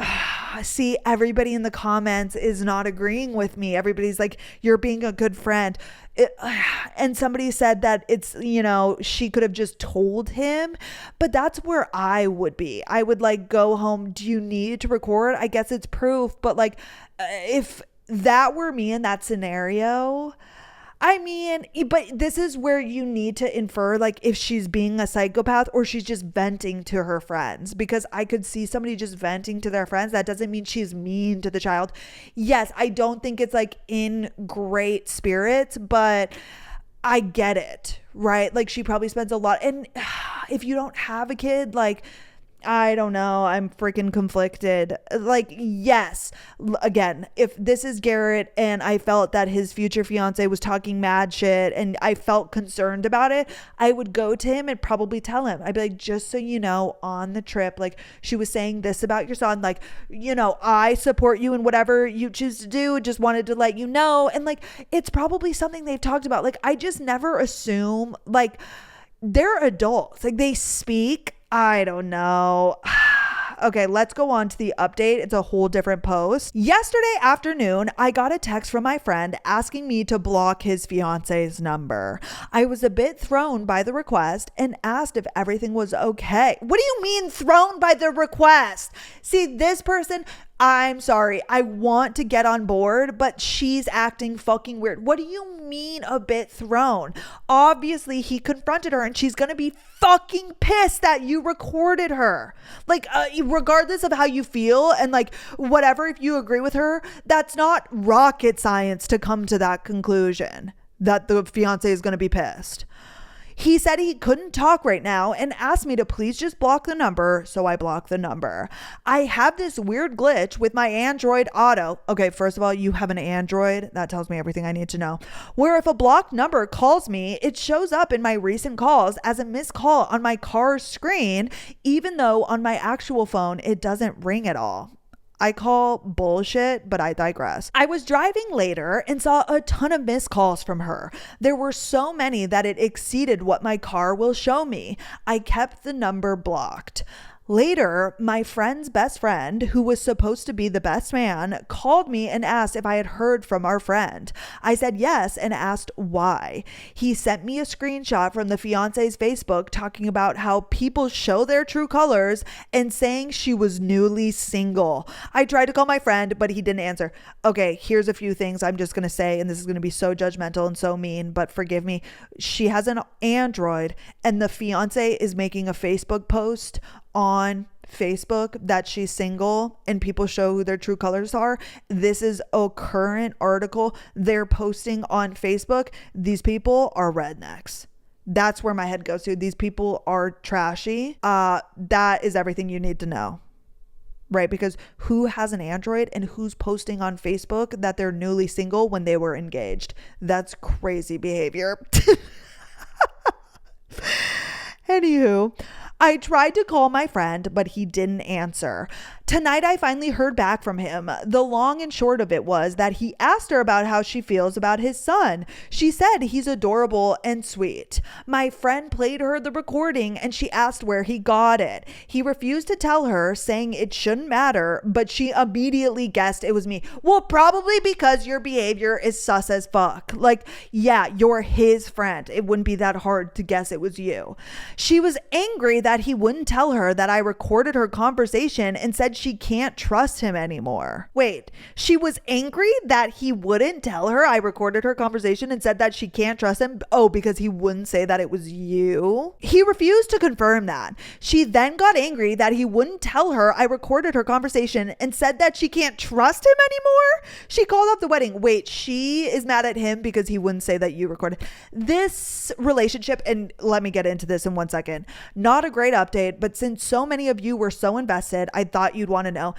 see, everybody in the comments is not agreeing with me. Everybody's like, you're being a good friend. And somebody said that it's, she could have just told him, but that's where I would be. I would like go home. Do you need to record? I guess it's proof, but like if that were me in that scenario, I mean, but this is where you need to infer like if she's being a psychopath or she's just venting to her friends, because I could see somebody just venting to their friends. That doesn't mean she's mean to the child. Yes, I don't think it's like in great spirits, but I get it, right? Like she probably spends a lot. And if you don't have a kid, like, I don't know. I'm freaking conflicted. Like, yes, again, if this is Garrett and I felt that his future fiance was talking mad shit and I felt concerned about it, I would go to him and probably tell him. I'd be like, just so you know, on the trip, like she was saying this about your son, like, I support you in whatever you choose to do. Just wanted to let you know. And like, it's probably something they've talked about. Like, I just never assume, like, they're adults. Like they speak. I don't know. Okay, let's go on to the update. It's a whole different post. Yesterday afternoon, I got a text from my friend asking me to block his fiance's number. I was a bit thrown by the request and asked if everything was okay. What do you mean thrown by the request? See, this person, I'm sorry, I want to get on board, but she's acting fucking weird. What do you mean a bit thrown? Obviously, he confronted her and she's gonna be fucking pissed that you recorded her. Like, regardless of how you feel and like whatever, if you agree with her, that's not rocket science to come to that conclusion that the fiance is gonna be pissed. He said he couldn't talk right now and asked me to please just block the number, so I blocked the number. I have this weird glitch with my Android Auto. Okay, first of all, you have an Android. That tells me everything I need to know. Where if a blocked number calls me, it shows up in my recent calls as a missed call on my car's screen, even though on my actual phone, it doesn't ring at all. I call bullshit, but I digress. I was driving later and saw a ton of missed calls from her. There were so many that it exceeded what my car will show me. I kept the number blocked. Later, my friend's best friend, who was supposed to be the best man, called me and asked if I had heard from our friend. I said yes and asked why. He sent me a screenshot from the fiance's Facebook talking about how people show their true colors and saying she was newly single. I tried to call my friend, but he didn't answer. Okay, here's a few things I'm just going to say, and this is going to be so judgmental and so mean, but forgive me. She has an Android and the fiance is making a Facebook post on Facebook that she's single and people show who their true colors are. This is a current article they're posting on Facebook. These people are rednecks. That's where my head goes to. These people are trashy. That is everything you need to know. Right? Because who has an Android and who's posting on Facebook that they're newly single when they were engaged? That's crazy behavior. Anywho, I tried to call my friend, but he didn't answer. Tonight, I finally heard back from him. The long and short of it was that he asked her about how she feels about his son. She said he's adorable and sweet. My friend played her the recording and she asked where he got it. He refused to tell her, saying it shouldn't matter, but she immediately guessed it was me. Well, probably because your behavior is sus as fuck. Like, yeah, you're his friend. It wouldn't be that hard to guess it was you. She was angry that he wouldn't tell her that I recorded her conversation and said she can't trust him anymore. Wait, she was angry that he wouldn't tell her I recorded her conversation and said that she can't trust him? Oh, because he wouldn't say that it was you? He refused to confirm that. She then got angry that he wouldn't tell her I recorded her conversation and said that she can't trust him anymore? She called off the wedding. Wait, she is mad at him because he wouldn't say that you recorded. This relationship, and let me get into this in 1 second. Not a great update, but since so many of you were so invested, I thought you'd want to know.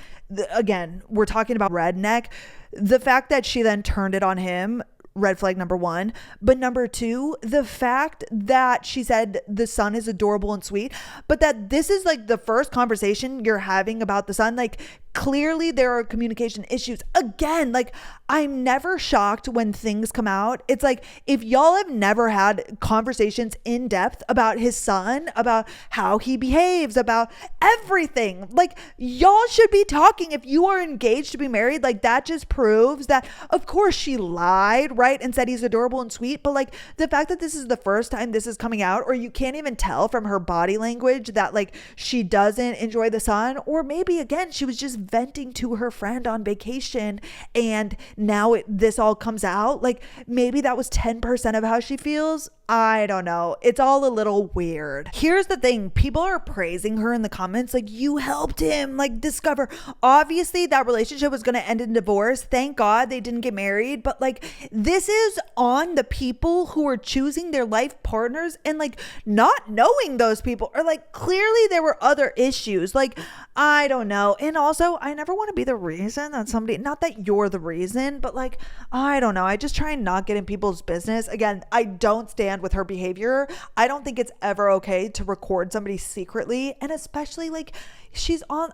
Again, we're talking about redneck. The fact that she then turned it on him, red flag number 1. But number 2, the fact that she said the son is adorable and sweet, but that this is like the first conversation you're having about the son. Like, clearly there are communication issues. Again, like, I'm never shocked when things come out. It's like, if y'all have never had conversations in depth about his son, about how he behaves, about everything, like, y'all should be talking. If you are engaged to be married, like, that just proves that, of course, she lied, right? And said he's adorable and sweet. But like, the fact that this is the first time this is coming out, or you can't even tell from her body language that like she doesn't enjoy the son, or maybe again, she was just venting to her friend on vacation and now this all comes out. Like, maybe that was 10% of how she feels. I don't know. It's all a little weird. Here's the thing. People are praising her in the comments. Like, you helped him, like, discover. Obviously, that relationship was going to end in divorce. Thank God they didn't get married. But, like, this is on the people who are choosing their life partners and, like, not knowing those people. Or, like, clearly there were other issues. Like, I don't know. And also, I never want to be the reason that somebody, not that you're the reason, but, like, I don't know. I just try and not get in people's business. Again, I don't stand with her behavior. I don't think it's ever okay to record somebody secretly, and especially like she's on,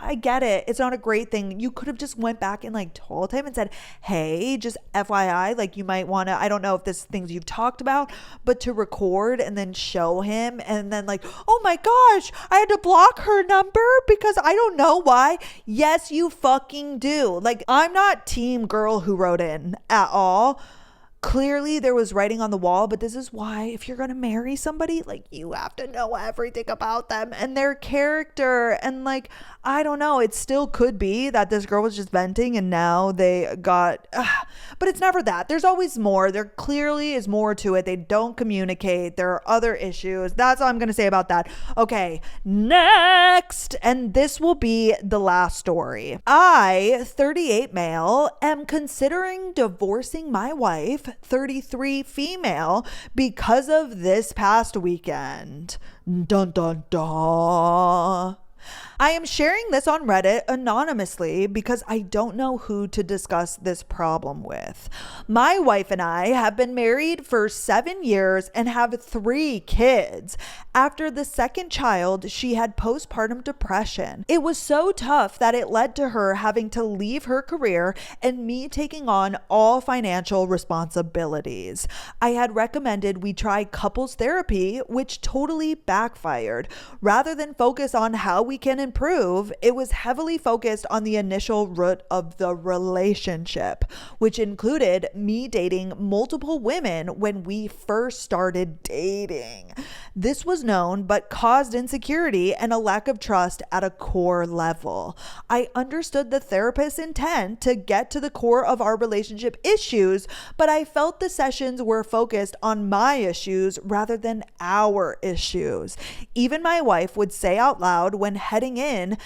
I get it, it's not a great thing. You could have just went back and like told him and said, hey, just FYI, like you might want to, I don't know if this is things you've talked about, but to record and then show him, and then like, oh my gosh, I had to block her number because I don't know why. Yes, you fucking do. Like, I'm not team girl who wrote in at all. Clearly there was writing on the wall, but this is why if you're going to marry somebody, like, you have to know everything about them and their character. And like, I don't know, it still could be that this girl was just venting and now they got, but it's never that. There's always more. There clearly is more to it. They don't communicate. There are other issues. That's all I'm going to say about that. Okay, next. And this will be the last story. I, 38 male, am considering divorcing my wife, 33 female, because of this past weekend. Dun dun dun. I am sharing this on Reddit anonymously because I don't know who to discuss this problem with. My wife and I have been married for 7 years and have 3 kids. After the second child, she had postpartum depression. It was so tough that it led to her having to leave her career and me taking on all financial responsibilities. I had recommended we try couples therapy, which totally backfired. Rather than focus on how we can improve, it was heavily focused on the initial root of the relationship, which included me dating multiple women when we first started dating. This was known but caused insecurity and a lack of trust at a core level. I understood the therapist's intent to get to the core of our relationship issues, but I felt the sessions were focused on my issues rather than our issues. Even my wife would say out loud when heading in,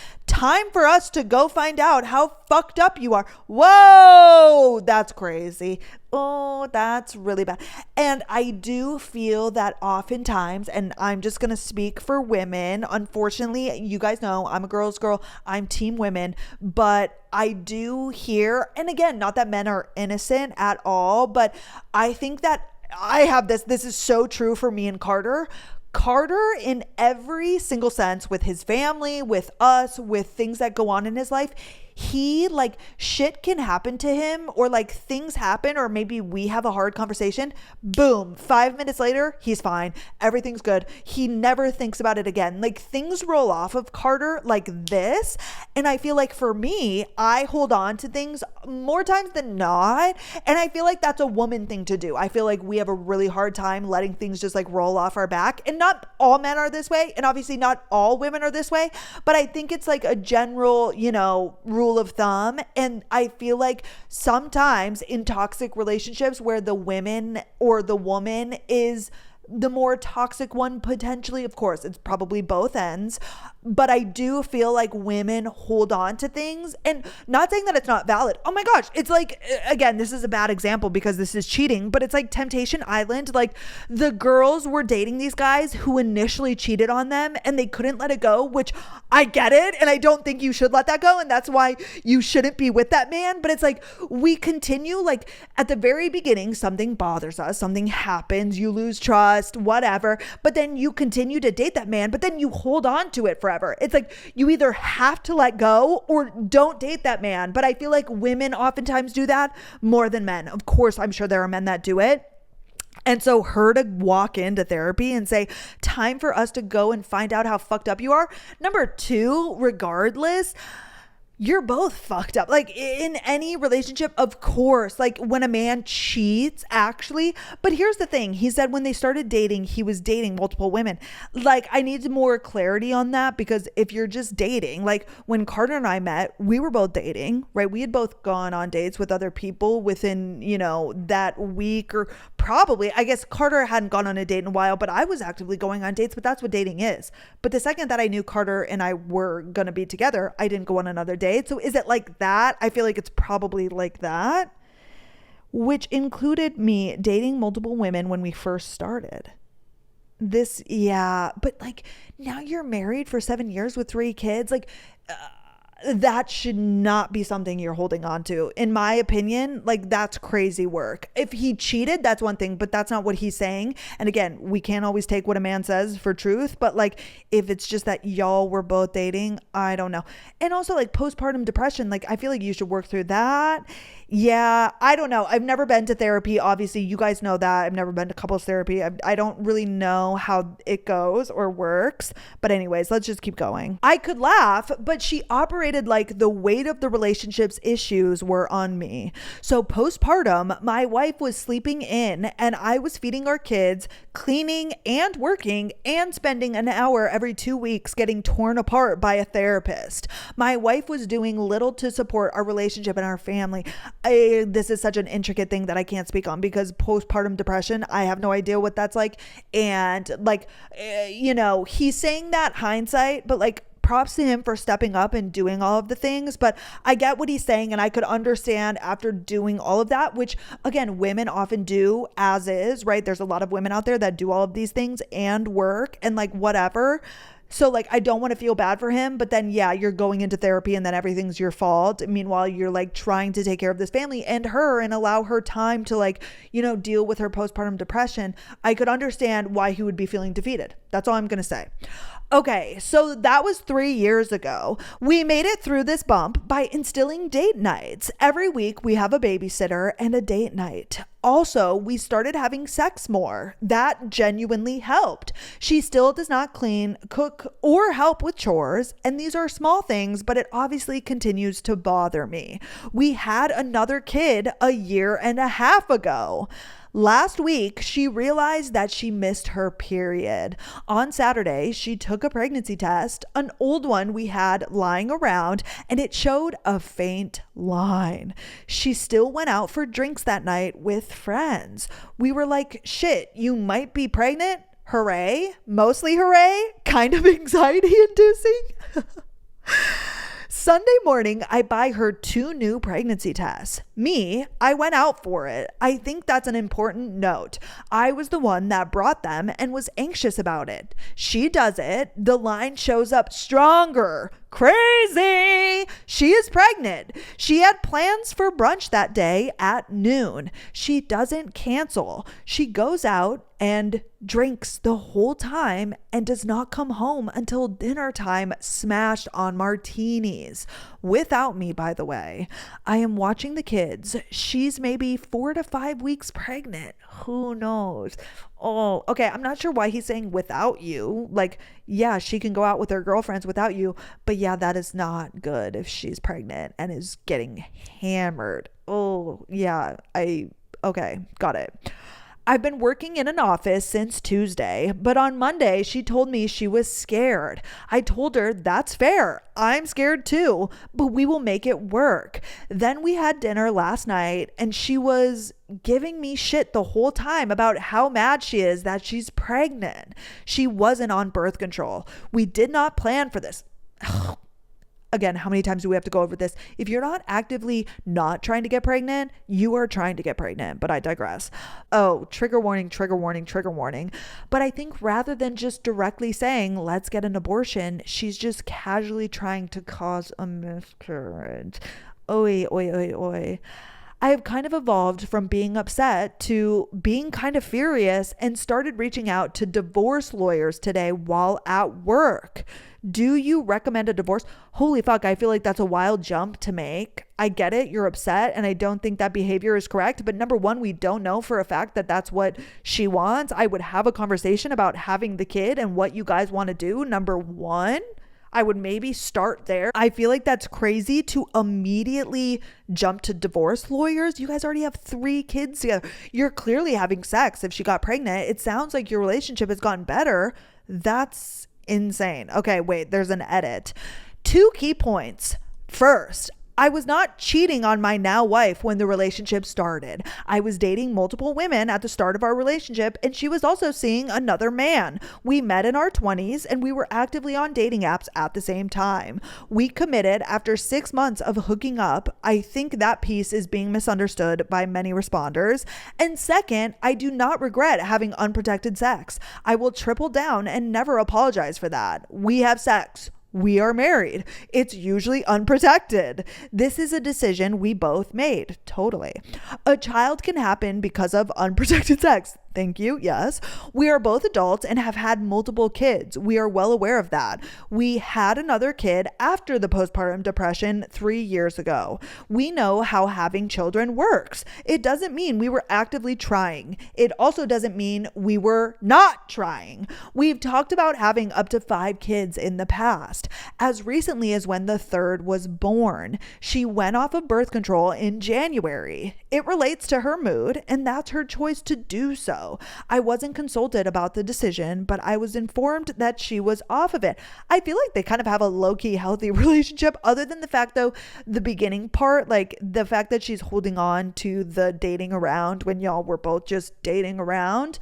time for us to go find out how fucked up you are. Whoa, that's crazy. Oh, that's really bad. And I do feel that oftentimes, and I'm just going to speak for women, unfortunately, you guys know I'm a girl's girl, I'm team women, but I do hear, and again, not that men are innocent at all, but I think that I have this is so true for me and Carter. Carter, in every single sense, with his family, with us, with things that go on in his life, he like shit can happen to him, or like things happen, or maybe we have a hard conversation, boom, 5 minutes later he's fine, everything's good. He never thinks about it again. Like things roll off of Carter like this, and I feel like for me, I hold on to things more times than not, and I feel like that's a woman thing to do. I feel like we have a really hard time letting things just like roll off our back, and not all men are this way, and obviously not all women are this way, but I think it's like a general, rule of thumb. And I feel like sometimes in toxic relationships where the women or the woman is the more toxic one, potentially, of course, it's probably both ends, but I do feel like women hold on to things, and not saying that it's not valid. Oh my gosh, it's like, again, this is a bad example because this is cheating, but it's like Temptation Island. Like the girls were dating these guys who initially cheated on them and they couldn't let it go, which I get it, and I don't think you should let that go, and that's why you shouldn't be with that man. But it's like we continue, like at the very beginning something bothers us, something happens, you lose trust, whatever, but then you continue to date that man, but then you hold on to it forever. It's like you either have to let go or don't date that man. But I feel like women oftentimes do that more than men. Of course, I'm sure there are men that do it. And so her to walk into therapy and say, time for us to go and find out how fucked up you are. Number two, regardless, you're both fucked up. Like in any relationship, of course, like when a man cheats, actually. But here's the thing. He said when they started dating, he was dating multiple women. Like I need more clarity on that, because if you're just dating, like when Carter and I met, we were both dating, right? We had both gone on dates with other people within, that week, or probably, I guess Carter hadn't gone on a date in a while, but I was actively going on dates, but that's what dating is. But the second that I knew Carter and I were going to be together, I didn't go on another date. So is it like that? I feel like it's probably like that, which included me dating multiple women when we first started. But like now you're married for 7 years with 3 kids. Like that should not be something you're holding on to. In my opinion, like that's crazy work. If he cheated, that's one thing, but that's not what he's saying. And again, we can't always take what a man says for truth, but like if it's just that y'all were both dating, I don't know. And also like postpartum depression, like I feel like you should work through that. Yeah, I don't know. I've never been to therapy. Obviously, you guys know that. I've never been to couples therapy. I don't really know how it goes or works. But anyways, let's just keep going. I could laugh, but she operated like the weight of the relationship's issues were on me. So postpartum, my wife was sleeping in and I was feeding our kids, cleaning and working, and spending an hour every 2 weeks getting torn apart by a therapist. My wife was doing little to support our relationship and our family. This is such an intricate thing that I can't speak on, because postpartum depression, I have no idea what that's like. And like, he's saying that hindsight, but like props to him for stepping up and doing all of the things. But I get what he's saying, and I could understand after doing all of that, which again, women often do as is, right? There's a lot of women out there that do all of these things and work and like whatever. So like, I don't want to feel bad for him, but then yeah, you're going into therapy and then everything's your fault. Meanwhile, you're like trying to take care of this family and her and allow her time to like, deal with her postpartum depression. I could understand why he would be feeling defeated. That's all I'm going to say. Okay, so that was 3 years ago. We made it through this bump by instilling date nights. Every week we have a babysitter and a date night. Also, we started having sex more. That genuinely helped. She still does not clean, cook, or help with chores, and these are small things, but it obviously continues to bother me. We had another kid a year and a half ago. Last week, she realized that she missed her period. On Saturday, she took a pregnancy test, an old one we had lying around, and it showed a faint line. She still went out for drinks that night with friends. We were like, shit, you might be pregnant? Hooray. Mostly hooray. Kind of anxiety inducing. Sunday morning, I buy her 2 new pregnancy tests. Me, I went out for it. I think that's an important note. I was the one that brought them and was anxious about it. She does it. The line shows up stronger. Crazy. She is pregnant. She had plans for brunch that day at noon. She doesn't cancel. She goes out and drinks the whole time and does not come home until dinner time, smashed on martinis. Without me, by the way. I am watching the kids. She's maybe 4 to 5 weeks pregnant. Who knows? Oh, okay. I'm not sure why he's saying without you. Like, yeah, she can go out with her girlfriends without you. But yeah, that is not good if she's pregnant and is getting hammered. Oh, yeah. Okay, got it. I've been working in an office since Tuesday, but on Monday she told me she was scared. I told her that's fair. I'm scared too, but we will make it work. Then we had dinner last night and she was giving me shit the whole time about how mad she is that she's pregnant. She wasn't on birth control. We did not plan for this. Again, how many times do we have to go over this? If you're not actively not trying to get pregnant, you are trying to get pregnant, but I digress. Oh, trigger warning, trigger warning, trigger warning. But I think rather than just directly saying, let's get an abortion, she's just casually trying to cause a miscarriage. Oi, oi, oi, oi. I have kind of evolved from being upset to being kind of furious and started reaching out to divorce lawyers today while at work. Do you recommend a divorce? Holy fuck, I feel like that's a wild jump to make. I get it, you're upset, and I don't think that behavior is correct. But number one, we don't know for a fact that that's what she wants. I would have a conversation about having the kid and what you guys want to do. Number one, I would maybe start there. I feel like that's crazy to immediately jump to divorce lawyers. You guys already have 3 kids together. You're clearly having sex if she got pregnant. It sounds like your relationship has gotten better. That's insane. Okay, wait, there's an edit. 2 key points. First, I was not cheating on my now wife when the relationship started. I was dating multiple women at the start of our relationship, and she was also seeing another man. We met in our 20s, and we were actively on dating apps at the same time. We committed after 6 months of hooking up. I think that piece is being misunderstood by many responders. And second, I do not regret having unprotected sex. I will triple down and never apologize for that. We have sex. We are married. It's usually unprotected. This is a decision we both made. Totally. A child can happen because of unprotected sex. Thank you. Yes. We are both adults and have had multiple kids. We are well aware of that. We had another kid after the postpartum depression 3 years ago. We know how having children works. It doesn't mean we were actively trying. It also doesn't mean we were not trying. We've talked about having up to 5 kids in the past, as recently as when the 3rd was born. She went off of birth control in January. It relates to her mood, and that's her choice to do so. I wasn't consulted about the decision, but I was informed that she was off of it. I feel like they kind of have a low-key healthy relationship, other than the fact, though, the beginning part, like the fact that she's holding on to the dating around when y'all were both just dating around.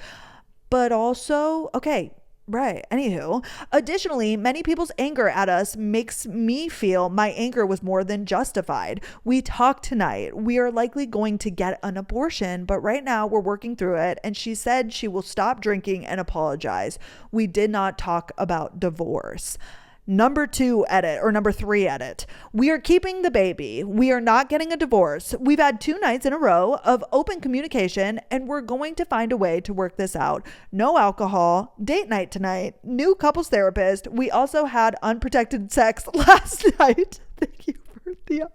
But also, okay, right. Anywho, additionally, many people's anger at us makes me feel my anger was more than justified. We talked tonight. We are likely going to get an abortion, but right now we're working through it. And she said she will stop drinking and apologize. We did not talk about divorce. Number 3 edit. We are keeping the baby. We are not getting a divorce. We've had 2 nights in a row of open communication, and we're going to find a way to work this out. No alcohol, date night tonight, new couples therapist. We also had unprotected sex last night. Thank you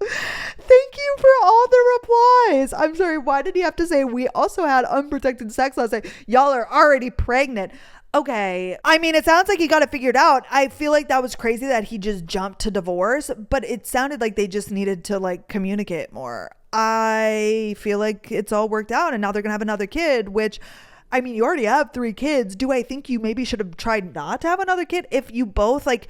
for all the replies. I'm sorry, why did he have to say we also had unprotected sex last night? Y'all are already pregnant. Okay. I mean, it sounds like he got it figured out. I feel like that was crazy that he just jumped to divorce, but it sounded like they just needed to like communicate more. I feel like it's all worked out and now they're going to have another kid, which, I mean, you already have 3 kids. Do I think you maybe should have tried not to have another kid if you both like...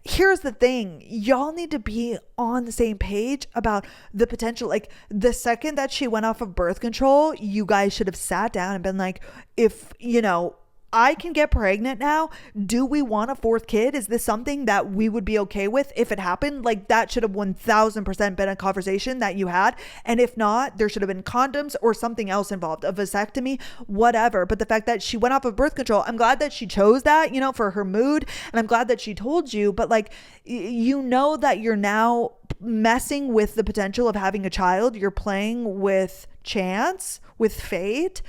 Here's the thing. Y'all need to be on the same page about the potential. Like the second that she went off of birth control, you guys should have sat down and been like, if, you know, I can get pregnant now. Do we want a fourth kid? Is this something that we would be okay with if it happened? Like, that should have 1000% been a conversation that you had. And if not, there should have been condoms or something else involved, a vasectomy, whatever. But the fact that she went off of birth control, I'm glad that she chose that, for her mood. And I'm glad that she told you, but like, that you're now messing with the potential of having a child. You're playing with chance, with fate.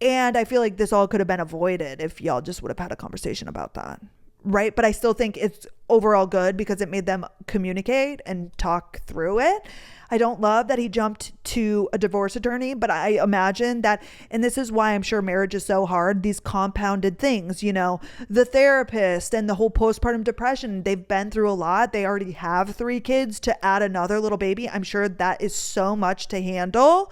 And I feel like this all could have been avoided if y'all just would have had a conversation about that. Right. But I still think it's overall good because it made them communicate and talk through it. I don't love that he jumped to a divorce attorney, but I imagine that, and this is why I'm sure marriage is so hard, these compounded things, the therapist and the whole postpartum depression, they've been through a lot. They already have 3 kids to add another little baby. I'm sure that is so much to handle.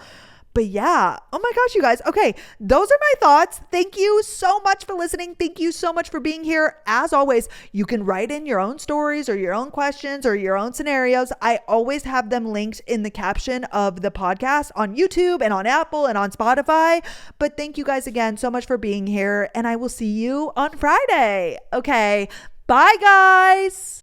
But yeah, oh my gosh, you guys. Okay, those are my thoughts. Thank you so much for listening. Thank you so much for being here. As always, you can write in your own stories or your own questions or your own scenarios. I always have them linked in the caption of the podcast on YouTube and on Apple and on Spotify. But thank you guys again so much for being here, and I will see you on Friday. Okay, bye guys.